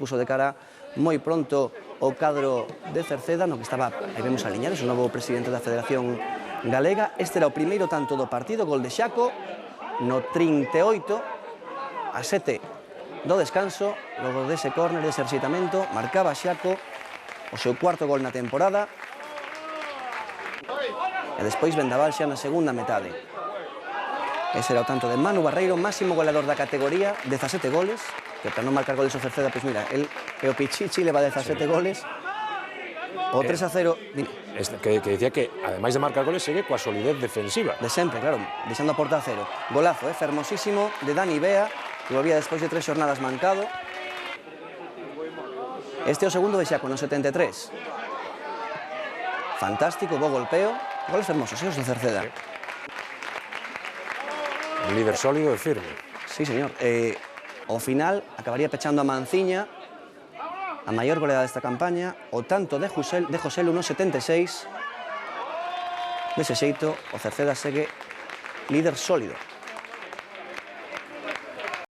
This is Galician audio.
Puso de cara moi pronto o cadro de Cerceda, no que estaba, aí vemos a Liñares, o novo presidente da Federación Galega. Este era o primeiro tanto do partido, gol de Xaco, no 38, a 7 do descanso, logo dese córner, dese rexeitamento, marcaba Xaco o seu cuarto gol na temporada, e despois Vendaval xa na segunda metade. Ese era o tanto de Manu Barreiro, máximo goleador da categoría, 17 goles, que para non marcar goles o Cerceda, pois mira, el e o Pichichi leva 17 goles, o 3-0... Que decía que, ademais de marcar goles, segue coa solidez defensiva. De sempre, claro, deixando a porta a cero. Golazo, fermosísimo, de Dani Bea, que volvía despois de 3 xornadas mancado. Este é o segundo de Xaco, no 73. Fantástico, bo golpeo, goles fermosos, os do Cerceda. Un líder sólido e firme. Sí, señor. Ao final, acabaría pechando a Manciña, a maior goleada desta campaña, o tanto de Joselu no 76. Dese xeito, o Cerceda segue líder sólido.